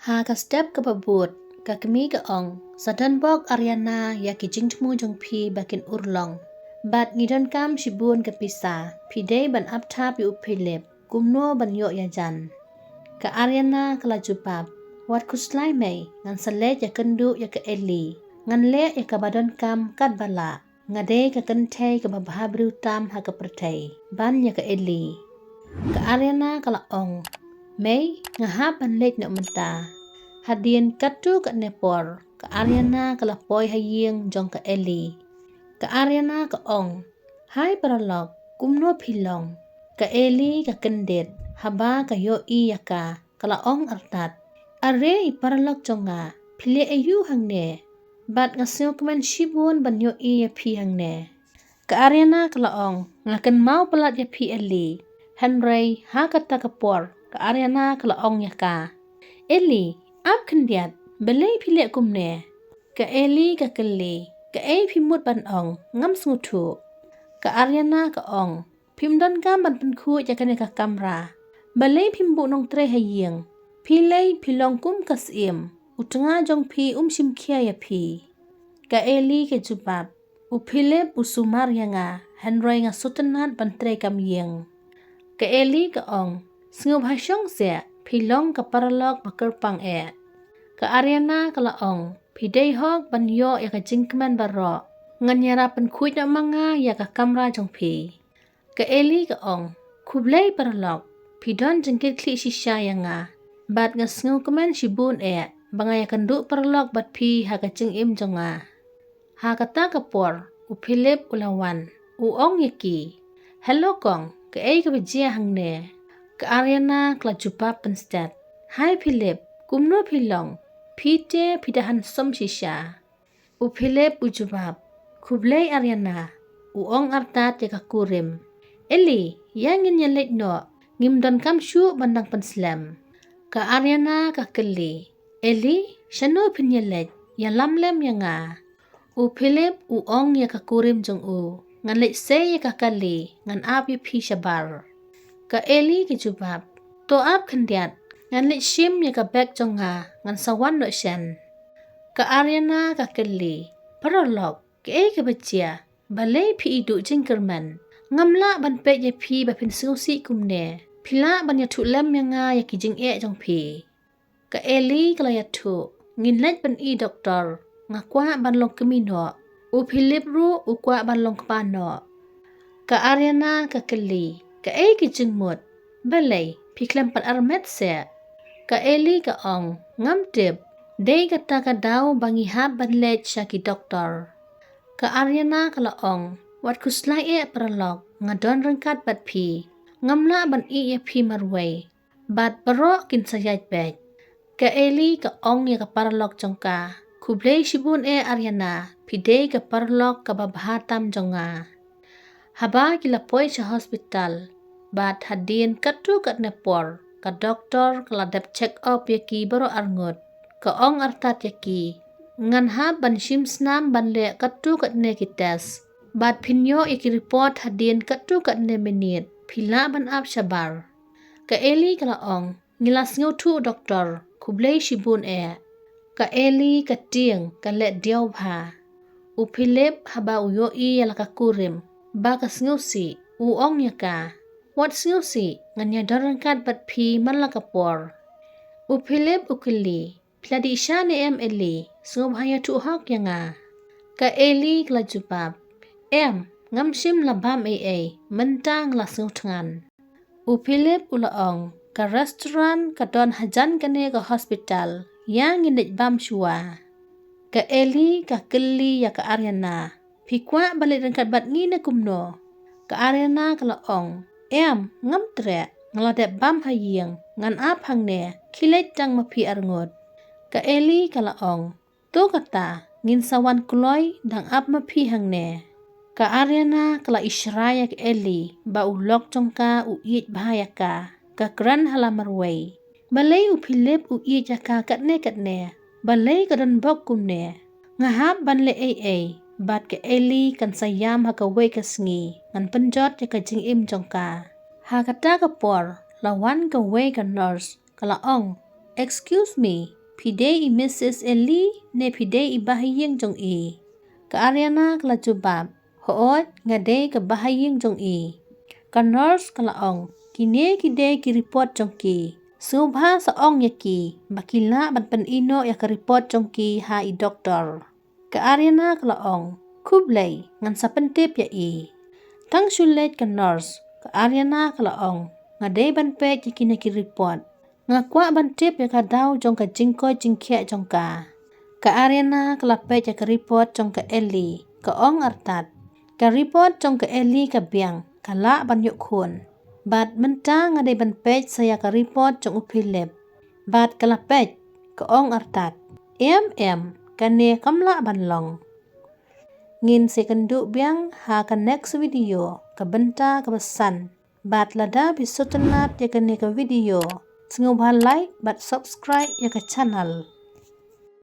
Haka step ke babut, ka kemi ke ong, sadan bok Ariana ya ki jing temu jong pi bakin urlong. Bat ngidon kam shibun ke pisa, pidei ban apta pi upilip, kumno ban yok ya jan. Ka Ariana kala jupap, wat kuslai mei, ngan selet ya kendu ya ke Eli, ngan le ya ke badon kam kat bala, ngade ke kentei ke babhabru tam ha ke pertei, ban ya ke Eli. Ka Ariana kala ong, mei ngahap ban let nak menta. Hadian katu kat Nepal, ke Ariana kala poi haying jong ke Eli. Ke Ariana ke ong, hai paralog, kumno pilong. Ke Eli ke kendet, haba ke yoi yaka, kala ong artat. Are i paralog jonga, pile ayu hangne. Bat ngasio kemen shibun ban yoi ya pi hangne. Ke Ariana kala ong, ngaken mau pelat ya pi Eli. Henry ha kata ke por, ke Ariana kala ong yaka. Eli, ap kendiat, belai pilek kumne. Ke Eli ke keli, ke ei pimut ban ong, ngam sengutu. Ke Ariana ke ong, pimdon kam ban penku jakane ke kamera. Belai pimbu nong tre haying, pilai pilong kum kasim, utenga jong pi simkia ya pi. Ke Eli ke jubab, upilep usumar yanga, Henry nga sutenat ban tre kam ying. Ke Eli ke ong, sengub hasyong se, pilong ke paralog bakerpang e. Ke Ariana kala ong, pidei hok ban yo ya ke jingkeman barok, nganyara penkuit nak manga ya ke kamera jong pi. Ke Eli ke ong, kublai paralog, pidon jengkit klik shisha yanga, bat ngasngu keman shibun e, bangaya kenduk paralog bat pi ha ke jing im jonga. Ha kata ke por, upilip ulawan, ong yaki. Hello kong, ke ei ke bejia hangne. Ke Ariana kala jupap penstet. Hai Philip, kumno pilong. Pite pidahan som shisha. Philip ujubab. Kublai Ariana. Ong artat ya kurim. Eli, yang ingin nyelek no. Ngimdon kam syu bandang penslam. Ke Ariana keli. Eli, syanu penyelek. Ya lamlem ya nga. Philip ong ya kurim jong ngan lek se ya kali. Ngan ap ya pi syabar. Ke Eli kejubab. To ap kendiat. Ngan lek shim ya bek jonga. Ngan sawan no shen. Ke Ariana keli. Parolog. Ke ei ke becia. Balai pi iduk jingkerman. Ngamla ban pek ya pi bapin susi kumne. Pila ban ya lem ya nga ya ki jing jong pi. Ke Eli kala ya tu. Ngin lek ban i doktor. Ngakwa ban long kemino. Philip ru ukwa ban long kepano. Ke Ariana keli. Ke ei ke jingmut. Balai pi klempat armet se. Ke Eli ke ong. Ngam tip. Dei kata ka daw bangi hab ban let syaki doktor. Ke Ariana kala ong. Wat kuslai paralog. Ngadon rengkat bat pi. Ngamla ban ya pi marway. Bat barok kin sayat bek. Ke Eli ke ong ya ke paralog jongka. Kublai shibun Ariana. Pidei ke paralog ke babhatam jonga. Haba kila poi sa hospital. Bat hadin katu kat Nepal. Ke doktor keladap check up yaki baru arngut. Ke ong artat yaki. Ngan hab ban shim snam ban le katu kat ne kites. Bat pinyo yaki report hadin katu kat ne menit. Pila ban ap syabar. Ke Eli kala ong. Ngilas ngutu doktor. Kublai shibun Ke Eli kating ke let diaw bha. Philip haba uyoi yala kurim. Ba ka sngusi. Ong yaka. Wat sngusi. Nganya dorangkat bat pi man la kapor. Philip ukeli. Pladi isya ni Eli. Sngub haya tu hok yanga. Ke Eli kala jubab. Ngam shim labam mentang la sngutngan. Philip ulaong. Ke restoran ke don hajan kene ke hospital. Yang indik bam shua. Ke Eli ke keli ya ke Ariana. Pikwa balik rengkat bat ngine kumno. Ke Ariana kala ong. Ngam trek. Ngeladep bam haying. Ngan ap hangne. Kilet jang mapi arngut. Ke Eli kala ong. Tu kata. Ngin sawan kuloy. Dang ap mapi hangne. Ke Ariana kala isyaraya ke Eli. Ba ulok jongka uit bahaya ka. Ke keran halamarway. Balai Philip uit jaka katne. Balai kadon bok kumne. Ngahap ban le Bat ke Eli kan sayam haka way kasngi. Ngan penjot ya ka jing im jongka. Ha kata ke por. Lawan ke way ke nurse. Kala ong. Excuse me, pide i Mrs. Ellie ne pide i bahayeng jong i. Ka Ariana kala jubab, hoot ngade ka bahayeng jong i. Ka nurse kala ong, kine kide ki report jong ki. Subha sa ong yaki, bakila ban pen ino ya ka report jong ki ha i doktor. Ka Ariana kala ong, kublay ngan sa pentip ya i. Tang sulet ka nurse, ka Ariana kala ong, ngade ban pet yaki na ki report. Nga kwa ban tip ya ka daw jong ka jingkoy jingkya jong ka. Ka Ariana kalapet ya ka report jong ka Ellie, ka ong artat. Ka report jong ka Ellie ka biang, ka la ban yuk khun. Bat menta ngade ban pet saya ka report jong upilip. Bat kalapet, ka ong artat. Ka ne kamla ban long. Ngin si kenduk biang ha ka next video, ka benta ka besan. Bat lada bisu tenat ya ka ne ka video. Sengubah like, bat subscribe ya ke channel.